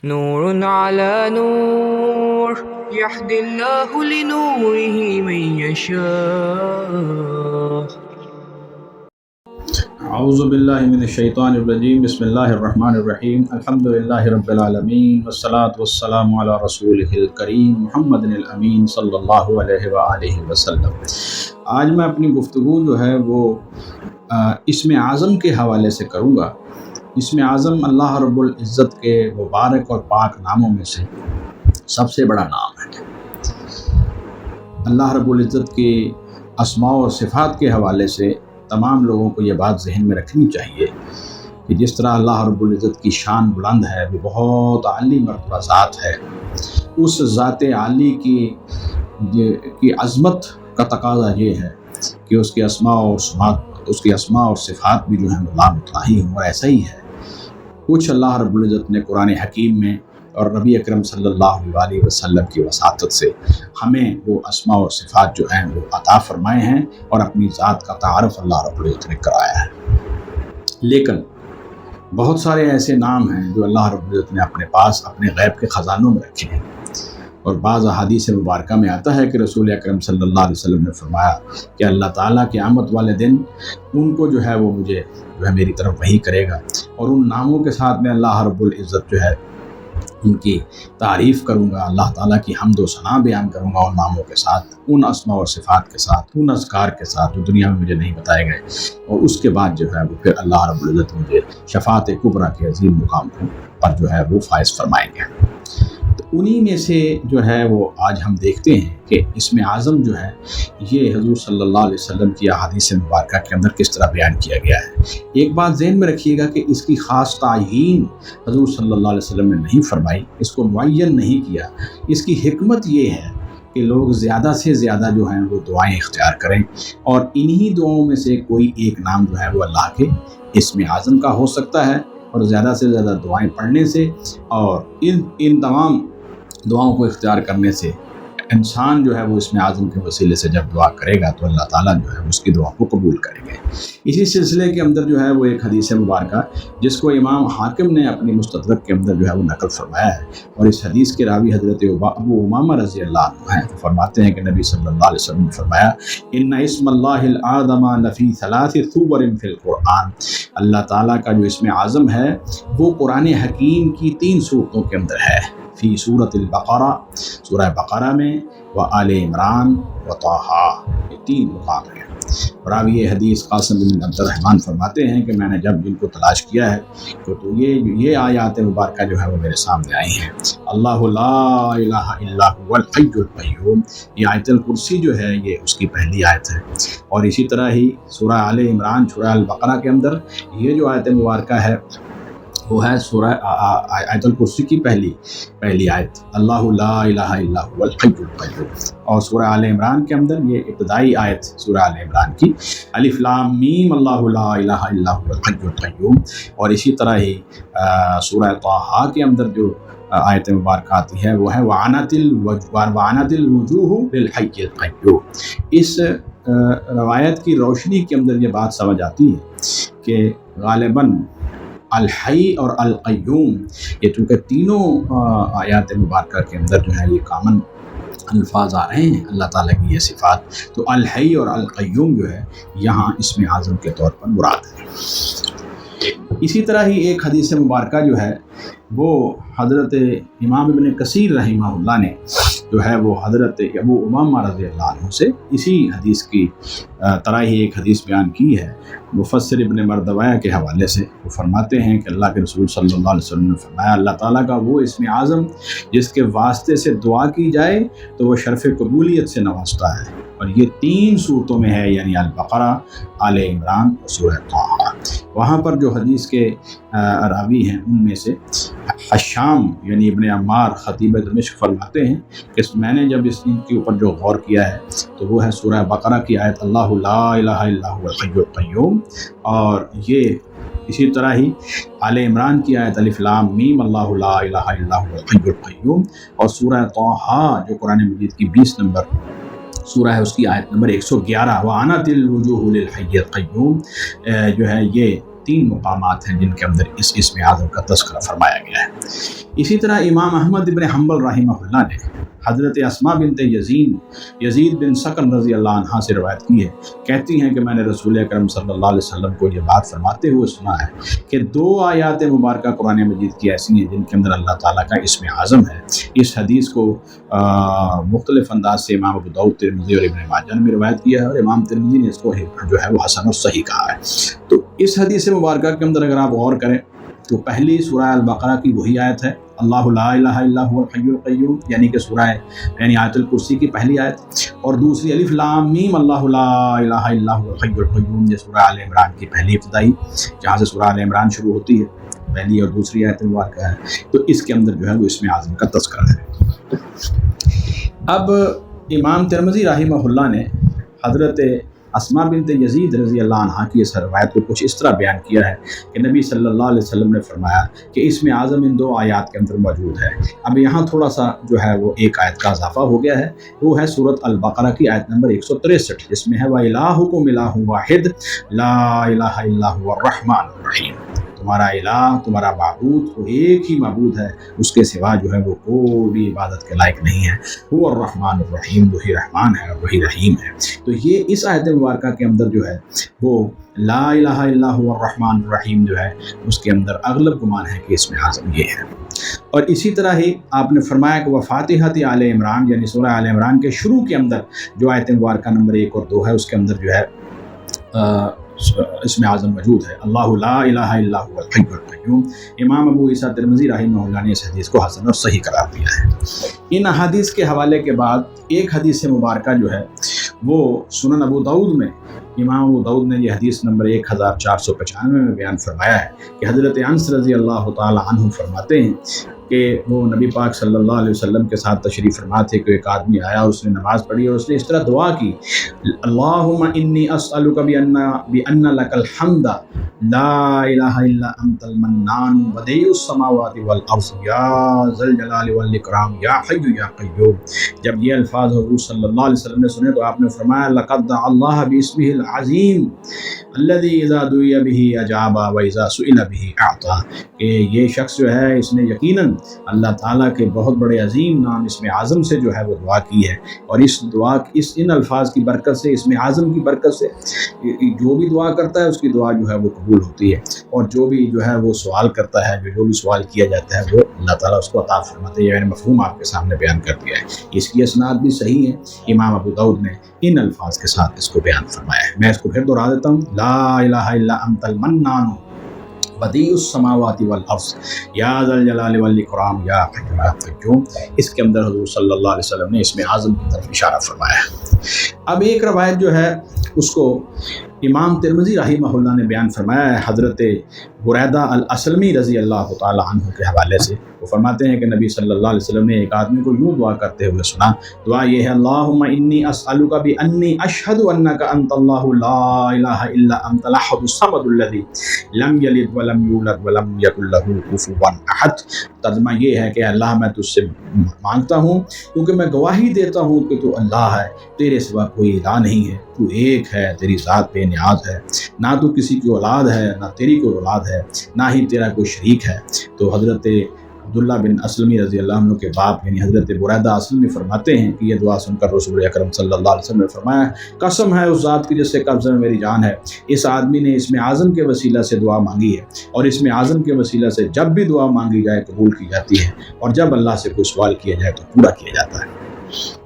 نور على نور يهدي الله لنوره من يشاء. اعوذ باللہ من الشیطان الرجیم. بسم اللہ الرحمن الرحیم. الحمد للہ رب العالمین والصلاة والسلام علی رسولہ الکریم محمد الامین صلی اللہ علیہ وآلہ وسلم. آج میں اپنی گفتگو جو ہے وہ اسم اعظم کے حوالے سے کروں گا. اسم اعظم اللہ رب العزت کے مبارک اور پاک ناموں میں سے سب سے بڑا نام ہے. اللہ رب العزت کے اسماء و صفات کے حوالے سے تمام لوگوں کو یہ بات ذہن میں رکھنی چاہیے کہ جس طرح اللہ رب العزت کی شان بلند ہے، وہ بہت عالی مرتبہ ذات ہے. اس ذات عالی کی عظمت کا تقاضا یہ ہے کہ اس کے اسماء اور صفات بھی جو ہیں وہ لامتناہی ہوں، اور ایسا ہی ہے. کچھ اللہ رب العزت نے قرآن حکیم میں اور نبی اکرم صلی اللہ علیہ وسلم کی وساطت سے ہمیں وہ اسماء و صفات جو ہیں وہ عطا فرمائے ہیں، اور اپنی ذات کا تعارف اللہ رب العزت نے کرایا ہے. لیکن بہت سارے ایسے نام ہیں جو اللہ رب العزت نے اپنے پاس اپنے غیب کے خزانوں میں رکھے ہیں، اور بعض احادیث مبارکہ میں آتا ہے کہ رسول اکرم صلی اللہ علیہ وسلم نے فرمایا کہ اللہ تعالیٰ قیامت والے دن ان کو جو ہے وہ مجھے جو ہے میری طرف وحی کرے گا، اور ان ناموں کے ساتھ میں اللہ رب العزت جو ہے ان کی تعریف کروں گا، اللہ تعالیٰ کی حمد و ثنا بیان کروں گا ان ناموں کے ساتھ، ان اسماء و صفات کے ساتھ، ان اذکار کے ساتھ جو دنیا میں مجھے نہیں بتائے گئے. اور اس کے بعد جو ہے وہ پھر اللہ رب العزت مجھے شفاعت کبریٰ کے عظیم مقام پر جو ہے وہ فائز فرمائیں گے. تو انہی میں سے جو ہے وہ آج ہم دیکھتے ہیں کہ اسم اعظم جو ہے یہ حضور صلی اللہ علیہ وسلم کی احادیث مبارکہ کے اندر کس طرح بیان کیا گیا ہے. ایک بات ذہن میں رکھیے گا کہ اس کی خاص تعیین حضور صلی اللہ علیہ وسلم نے نہیں فرمائی، اس کو معین نہیں کیا. اس کی حکمت یہ ہے کہ لوگ زیادہ سے زیادہ جو ہیں وہ دعائیں اختیار کریں، اور انہی دعاؤں میں سے کوئی ایک نام جو ہے وہ اللہ کے اسم اعظم کا ہو سکتا ہے. اور زیادہ سے زیادہ دعائیں پڑھنے سے اور ان تمام دعاؤں کو اختیار کرنے سے انسان جو ہے وہ اسم اعظم کے وسیلے سے جب دعا کرے گا تو اللہ تعالیٰ جو ہے اس کی دعا کو قبول کریں گے. اسی سلسلے کے اندر جو ہے وہ ایک حدیث مبارکہ جس کو امام حاکم نے اپنی مستدرک کے اندر جو ہے وہ نقل فرمایا ہے، اور اس حدیث کے راوی حضرت ابو امامہ رضی اللہ عنہ ہیں. فرماتے ہیں کہ نبی صلی اللہ علیہ وسلم نے فرمایا ان اسم اللہ الاعظم لفی ثلاث سور فی القرآن. اللہ تعالیٰ کا جو اسم اعظم ہے وہ قرآن حکیم کی 3 صورتوں کے اندر ہے. فی سورۃ البقرہ، سورہ بقرہ میں، و آل عمران و طٰہٰ، یہ 3 مقام ہیں. راوی حدیث قاسم بن عبد الرحمن فرماتے ہیں کہ میں نے جب جن کو تلاش کیا ہے تو یہ آیات مبارکہ جو ہے وہ میرے سامنے آئی ہیں. اللہ لا الہ الا هو الحی القیوم، یہ آیت الکرسی جو ہے یہ اس کی پہلی آیت ہے. اور اسی طرح ہی سورہ آل عمران، سورہ البقرہ کے اندر یہ جو آیت مبارکہ ہے وہ ہے سورہ آیت الکرسی کی پہلی آیت، اللہ لا الہ الا هو الحی القیوم. اور سورہ آل عمران کے اندر یہ ابتدائی آیت سورہ آل عمران کی الف لام میم اللہ لا الہ الا هو الحی القیوم. اور اسی طرح ہی سورہ طٰہٰ کے اندر جو آیت مبارکہ آتی ہے وہ ہے وعنت الوجوہ للحی القیوم. اس روایت کی روشنی کے اندر یہ بات سمجھ آتی ہے کہ غالباً الحی اور القیوم یہ چونکہ تینوں آیات مبارکہ کے اندر جو ہے یہ کامن الفاظ آ رہے ہیں اللہ تعالیٰ کی یہ صفات، تو الحی اور القیوم جو ہے یہاں اسم اعظم کے طور پر مراد ہے. اسی طرح ہی ایک حدیث مبارکہ جو ہے وہ حضرت امام ابن کثیر رحمہ اللہ نے جو ہے وہ حضرت ابو امامہ رضی اللہ عنہ سے اسی حدیث کی طرح ہی ایک حدیث بیان کی ہے. مفسر ابن مردویہ کے حوالے سے وہ فرماتے ہیں کہ اللہ کے رسول صلی اللہ علیہ وسلم نے فرمایا اللہ تعالیٰ کا وہ اسم اعظم جس کے واسطے سے دعا کی جائے تو وہ شرف قبولیت سے نوازتا ہے، اور یہ 3 صورتوں میں ہے، یعنی البقرہ، آل عمران اور سورہ طٰہٰ. وہاں پر جو حدیث کے راوی ہیں ان میں سے حشام یعنی ابن عمار خطیب دمشق فرماتے ہیں کہ میں نے جب ان کے اوپر جو غور کیا ہے تو وہ ہے سورہ بقرہ کی آیت اللہ لا الہ الا هو الحی القیوم، اور یہ اسی طرح ہی آل عمران کی آیت الف لام میم اللہ لا الہ الا هو الحی القیوم، اور سورہ طٰہٰ جو قرآن مجید کی 20 نمبر سورہ ہے اس کی آیت نمبر 111 وعنت الوجوہ للحی القیوم جو ہے یہ 3 مقامات ہیں جن کے اندر اس اسم اعظم کا تذکرہ فرمایا گیا ہے۔ اسی طرح امام احمد ابن حنبل رحمہ اللہ نے حضرت اسماء بنت یزید بن سکن رضی اللہ عنہ سے روایت کی ہے، کہتی ہیں کہ میں نے رسول اکرم صلی اللہ علیہ وسلم کو یہ بات فرماتے ہوئے سنا ہے کہ 2 آیات مبارکہ قرآن مجید کی ایسی ہیں جن کے اندر اللہ تعالیٰ کا اسم اعظم ہے۔ اس حدیث کو مختلف انداز سے امام ابو داؤد، ترمذی اور ابن ماجہ نے بھی روایت کیا ہے، اور امام ترمذی نے اس کو جو ہے وہ حسن و صحیح کہا ہے۔ تو اس حدیث مبارکہ کے اندر اگر آپ غور کریں تو پہلی سورہ البقرہ کی وہی آیت ہے، اللہ لا الہ الا هو الحی القیوم، یعنی کہ یعنی آیت الکرسی کی پہلی آیت، اور دوسری الف لام میم اللہ لا الہ الا هو الحی القیوم، یہ سورہ آل عمران کی پہلی ابتدائی، جہاں سے سورہ آل عمران شروع ہوتی ہے، پہلی اور دوسری آیت مبارکہ ہے۔ تو اس کے اندر جو ہے وہ اسم اعظم کا تذکرہ ہے۔ اب امام ترمذی رحمہ اللہ نے حضرت اسماء بنت یزید رضی اللہ عنہ کی اس روایت کو کچھ اس طرح بیان کیا ہے کہ نبی صلی اللہ علیہ وسلم نے فرمایا کہ اسم اعظم ان 2 آیات کے اندر موجود ہے۔ اب یہاں تھوڑا سا جو ہے وہ ایک آیت کا اضافہ ہو گیا ہے، وہ ہے سورۃ البقرہ کی آیت نمبر 163، جس میں ہے وَإِلَٰهُكُمْ إِلَٰهٌ وَاحِدٌ لَا الہ الا هو الرحمن الرحیم، تمہارا الہ، تمہارا معبود وہ ایک ہی معبود ہے، اس کے سوا جو ہے وہ کوئی بھی عبادت کے لائق نہیں ہے، وہ الرحمن الرحیم، وہی رحمان ہے اور وہی رحیم ہے۔ تو یہ اس آیت مبارکہ کے اندر جو ہے وہ لا الہ الا هو الرحمن الرحیم جو ہے اس کے اندر اغلب گمان ہے کہ اسم اعظم یہ ہے۔ اور اسی طرح ہی آپ نے فرمایا کہ وفاتحۃ آل عمران، یعنی سورہ آل عمران کے شروع کے اندر جو آیت مبارکہ نمبر 1 اور 2 ہے، اس کے اندر جو ہے اسم اعظم موجود ہے، اللہ لا الہ الا هو الحی القیوم۔ امام ابو عیسیٰ ترمذی رحمہ اللہ نے اس حدیث کو حسن اور صحیح قرار دیا ہے۔ ان احادیث کے حوالے کے بعد ایک حدیث مبارکہ جو ہے وہ سنن ابو داؤد میں، امام ابو داؤد نے یہ حدیث نمبر 1495 میں بیان فرمایا ہے کہ حضرت انس رضی اللہ تعالی عنہ فرماتے ہیں کہ وہ نبی پاک صلی اللہ علیہ وسلم کے ساتھ تشریف فرما تھے کہ ایک آدمی آیا، اس نے نماز پڑھی اور اس نے اس طرح دعا کی، اللہم انی اسألک بأن لک الحمد لا الہ الا انت المنان بدیع السماوات والارض یا ذا الجلال والاکرام یا حی یا قیوم۔ جب یہ الفاظ حضور صلی اللہ علیہ وسلم نے سنے تو آپ نے فرمایا لقد دعا اللہ باسمہ العظیم الذی اذا دعی بہ اجاب واذا سئل بہ اعطا، کہ یہ شخص جو ہے اس نے یقیناً اللہ تعالیٰ کے بہت بڑے عظیم نام اسم اعظم سے جو ہے وہ دعا کی ہے، اور ان الفاظ کی برکت سے، اسم اعظم کی برکت سے جو بھی دعا کرتا ہے اس کی دعا جو ہے وہ قبول ہوتی ہے، اور جو بھی جو ہے وہ سوال کرتا ہے، جو بھی سوال کیا جاتا ہے وہ اللہ تعالیٰ اس کو عطا فرماتے ہیں۔ یہ مفہوم آپ کے سامنے بیان کر دیا ہے، اس کی اسناد بھی صحیح ہے، امام ابو داؤد نے ان الفاظ کے ساتھ اس کو بیان فرمایا ہے۔ میں اس کو پھر دہرا دیتا ہوں، لا الہ الا انت المنان بدیع السماوات والارض یا ذا الجلال والاکرام یا حی یا قیوم۔ اس کے اندر حضور صلی اللہ علیہ وسلم نے اسم اعظم کی طرف اشارہ فرمایا ہے۔ اب ایک روایت جو ہے اس کو امام ترمذی رحمہ اللہ نے بیان فرمایا ہے حضرت بریدہ الاسلمی رضی اللہ تعالی عنہ کے حوالے سے۔ وہ فرماتے ہیں کہ نبی صلی اللہ علیہ وسلم نے ایک آدمی کو یوں دعا کرتے ہوئے سنا، دعا یہ ہے اللہم انی اسألک بانی اشہد انک انت اللہ لا الہ الا انت الاحد الصمد الذی لم یلد ولم یولد ولم یکن لہ کفوا احد۔ ترجمہ یہ ہے کہ اللہ میں تجھ سے مانگتا ہوں کیونکہ میں گواہی دیتا ہوں کہ تو اللہ ہے، تیرے سوا کوئی الہ نہیں ہے، تو ایک ہے، تیری ذات بے نیاز ہے، نہ تو کسی کی اولاد ہے نہ تیری کوئی اولاد ہے، نہ ہی تیرا کوئی شریک ہے۔ تو حضرت عبداللہ بن اسلمی رضی اللہ عنہ کے باپ یعنی حضرت بریدہ اسلمی فرماتے ہیں کہ یہ دعا سن کر رسول اکرم صلی اللہ علیہ وسلم نے فرمایا، قسم ہے اس ذات کی جس سے قبضہ میں میری جان ہے، اس آدمی نے اسم اعظم کے وسیلہ سے دعا مانگی ہے، اور اسم اعظم کے وسیلہ سے جب بھی دعا مانگی جائے قبول کی جاتی ہے، اور جب اللہ سے کوئی سوال کیا جائے تو پورا کیا جاتا ہے۔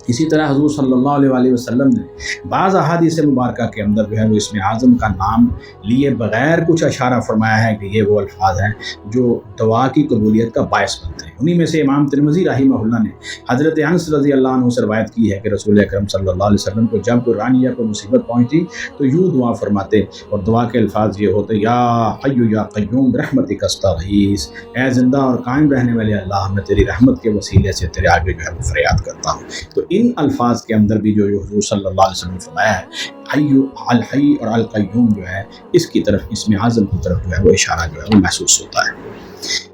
اسی طرح حضور صلی اللہ علیہ وسلم نے بعض احادیث مبارکہ کے اندر جو ہے وہ اسم اعظم کا نام لیے بغیر کچھ اشارہ فرمایا ہے کہ یہ وہ الفاظ ہیں جو دعا کی قبولیت کا باعث بنتے ہیں۔ انہی میں سے امام ترمذی رحمہ اللہ نے حضرت انس رضی اللہ عنہ سے روایت کی ہے کہ رسول اکرم صلی اللہ علیہ وسلم کو جب قرآن یا کوئی مصیبت پہنچتی تو یوں دعا فرماتے، اور دعا کے الفاظ یہ ہوتے، یا حی یا قیوم برحمتک استغیث، اے زندہ اور قائم رہنے والے اللہ، میں تیری رحمت کے وسیلے سے تیرے آگے جو ہے وہ فریاد کرتا ہوں۔ تو ان الفاظ کے اندر بھی جو حضور صلی اللہ علیہ وسلم نے فرمایا ہے الحی اور القیوم جو ہے اس کی طرف، اسم اعظم کی طرف جو ہے وہ اشارہ جو ہے وہ محسوس ہوتا ہے۔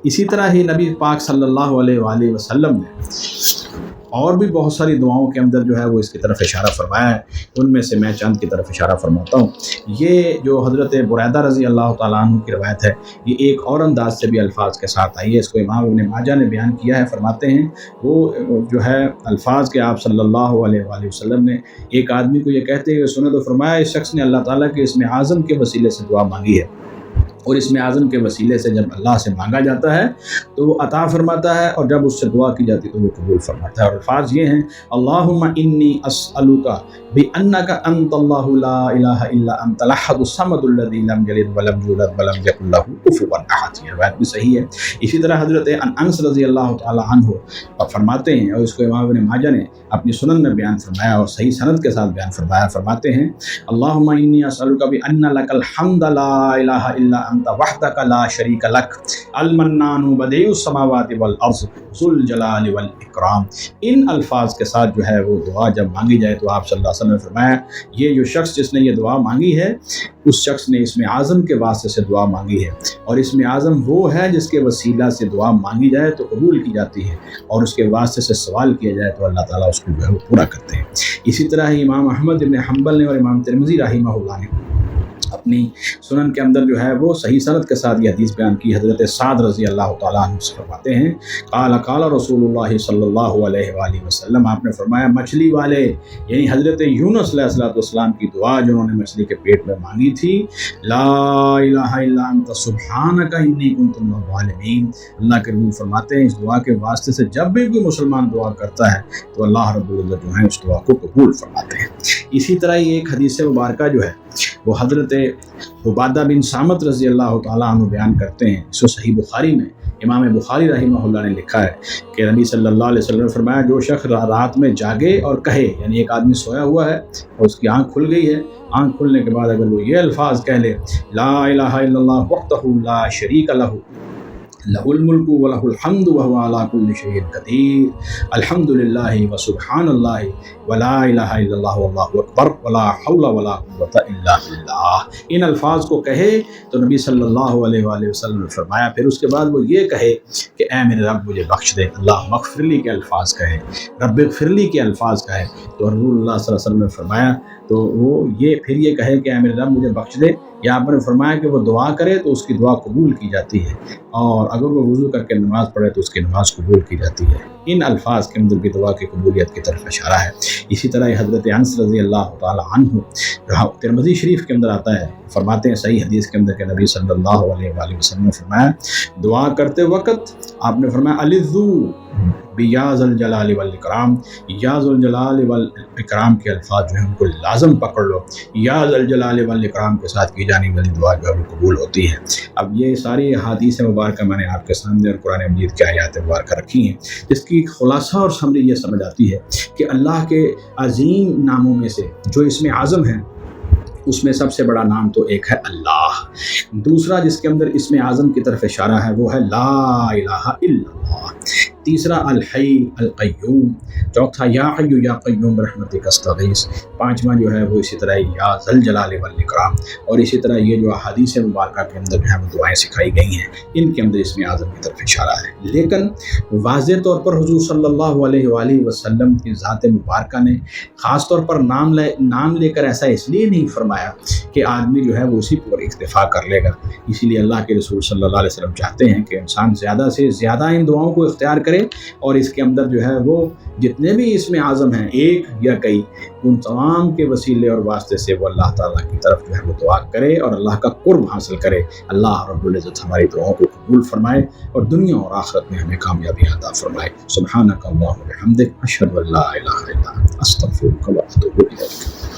اسی طرح ہی نبی پاک صلی اللہ علیہ وآلہ وسلم نے اور بھی بہت ساری دعاؤں کے اندر جو ہے وہ اس کی طرف اشارہ فرمایا ہے، ان میں سے میں چند کی طرف اشارہ فرماتا ہوں۔ یہ جو حضرت بریدہ رضی اللہ تعالیٰ عنہ کی روایت ہے، یہ ایک اور انداز سے بھی الفاظ کے ساتھ آئی ہے، اس کو امام ابن ماجہ نے بیان کیا ہے۔ فرماتے ہیں وہ جو ہے الفاظ کے آپ صلی اللہ علیہ وآلہ وسلم نے ایک آدمی کو یہ کہتے ہوئے سنا تو فرمایا اس شخص نے اللہ تعالیٰ کے اسم اعظم کے وسیلے سے دعا مانگی ہے، اور اسم اعظم کے وسیلے سے جب اللہ سے مانگا جاتا ہے تو وہ عطا فرماتا ہے، اور جب اس سے دعا کی جاتی ہے تو وہ قبول فرماتا ہے۔ اور الفاظ یہ ہیں اللہم انی اسألک بأنک انت اللہ لا الہ الا انت الاحد الصمد الذی لم یلد ولم یولد ولم یکن لہ کفوا احد۔ یہ روایت بھی صحیح ہے۔ اسی طرح حضرت انس رضی اللہ تعالی عنہ فرماتے ہیں، اور اس کو امام ابن ماجہ نے اپنی سنن میں بیان فرمایا اور صحیح سند کے ساتھ بیان فرمایا۔ فرماتے ہیں اللہم انی اسألک بأن لک الحمد لا الہ الا انت وحدک لا شریک لک المنان بدیع السماوات والارض ذو الجلال والاکرام۔ ان الفاظ کے ساتھ جو ہے وہ دعا جب مانگی جائے تو آپ صلی اللہ علیہ وسلم نے فرمایا یہ جو شخص جس نے یہ دعا مانگی ہے اس شخص نے اسم اعظم کے واسطے سے دعا مانگی ہے، اور اسم اعظم وہ ہے جس کے وسیلہ سے دعا مانگی جائے تو قبول کی جاتی ہے، اور اس کے واسطے سے سوال کیا جائے تو اللہ تعالیٰ اس کو جو ہے وہ پورا کرتے ہیں۔ اسی طرح ہی امام احمد بن حنبل نے اور امام ترمذی رحمہ اللہ نے اپنی سنن کے اندر جو ہے وہ صحیح سند کے ساتھ یہ حدیث بیان کی۔ حضرت سعد رضی اللہ تعالیٰ عنہ سے فرماتے ہیں قال قال رسول اللہ صلی اللہ علیہ وآلہ وسلم، آپ نے فرمایا مچھلی والے یعنی حضرت یونس علیہ السلام کی دعا جو انہوں نے مچھلی کے پیٹ میں مانگی تھی، لا الہ الا انت سبحانک انی کنت من الظالمین۔ اللہ کے رسول فرماتے ہیں اس دعا کے واسطے سے جب بھی کوئی مسلمان دعا کرتا ہے تو اللہ رب العزت جو ہے اس دعا کو قبول فرماتے ہیں۔ اسی طرح یہ ایک حدیث مبارکہ جو ہے وہ حضرت عبادہ بن صامت رضی اللہ تعالیٰ عنہ بیان کرتے ہیں، اس کو صحیح بخاری میں امام بخاری رحمہ اللہ نے لکھا ہے کہ نبی صلی اللہ علیہ وسلم نے فرمایا جو شخص رات میں جاگے اور کہے، یعنی ایک آدمی سویا ہوا ہے اور اس کی آنکھ کھل گئی ہے، آنکھ کھلنے کے بعد اگر وہ یہ الفاظ کہہ لے لا الہ الا اللہ وحدہ لا شریک لہ لہ الملک ولہ الحمد وہو علی کل شیء قدیر الحمد للہ وسبحان اللہ ولا الہ الا اللہ واللہ اکبر ولا حول ولا قوۃ الا باللہ۔ ان الفاظ کو کہے تو نبی صلی اللہ علیہ وآلہ وسلم نے فرمایا پھر اس کے بعد وہ یہ کہے کہ اے میرے رب مجھے بخش دے، اللہ مغفر لی کے الفاظ کہے، رب اغفر لی کے الفاظ کہے، تو رسول اللہ صلی اللہ علیہ وسلم نے فرمایا تو وہ یہ پھر یہ کہے کہ اے میرے رب مجھے بخش دے، یا آپ نے فرمایا کہ وہ دعا کرے تو اس کی دعا قبول کی جاتی ہے، اور اگر وہ وضو کر کے نماز پڑھے تو اس کی نماز قبول کی جاتی ہے۔ ان الفاظ کے اندر بھی دعا کی قبولیت کی طرف اشارہ ہے۔ اسی طرح حضرت انس رضی اللہ تعالی عنہ ترمذی شریف کے اندر آتا ہے، فرماتے ہیں صحیح حدیث کے اندر کہ نبی صلی اللہ علیہ وآلہ وسلم نے فرمایا دعا کرتے وقت آپ نے فرمایا الذو بیا ذا الجلال والاکرام، یا ذا الجلال والاکرام کے الفاظ جو ہیں ان کو لازم پکڑ لو، یا ذا الجلال والاکرام کے ساتھ کی جانے والی دعا جو ہے وہ قبول ہوتی ہے۔ اب یہ ساری احادیث مبارکہ میں نے آپ کے سامنے اور قرآن مجید کی آیات مبارکہ رکھی ہیں، جس کی خلاصہ اور سمری یہ سمجھ آتی ہے کہ اللہ کے عظیم ناموں میں سے جو اسم اعظم ہیں اس میں سب سے بڑا نام تو ایک ہے اللہ، دوسرا جس کے اندر اسم اعظم کی طرف اشارہ ہے وہ ہے لا الہ الا اللہ، تیسرا الحی القیوم، چوتھا یا حی یا قیوم برحمتک استغیث، پانچواں جو ہے وہ اسی طرح یا ذا الجلال والاکرام، اور اسی طرح یہ جو احادیث مبارکہ کے اندر جو ہے وہ دعائیں سکھائی گئی ہیں ان کے اندر اسم اعظم کی طرف اشارہ ہے۔ لیکن واضح طور پر حضور صلی اللہ علیہ وآلہ وسلم کی ذات مبارکہ نے خاص طور پر نام لے کر ایسا اس لیے نہیں فرمایا کہ آدمی جو ہے وہ اسی پر اکتفا کر لے گا، اسی لیے اللہ کے رسول صلی اللہ علیہ وسلم چاہتے ہیں کہ انسان زیادہ سے زیادہ ان دعاؤں کو اختیار کرے، اور اس کے اندر جو ہے وہ جتنے بھی اسم اعظم ہیں ایک یا کئی، ان تمام کے وسیلے اور واسطے سے وہ اللہ تعالیٰ کی طرف جو ہے وہ دعا کرے اور اللہ کا قرب حاصل کرے۔ اللہ رب العزت ہماری دعاؤں کو قبول فرمائے اور دنیا اور آخرت میں ہمیں کامیابی عطا فرمائے۔ سبحانک اللہم و بحمدک اشہد ان لا الہ الا انت استغفرک و اتوب الیک۔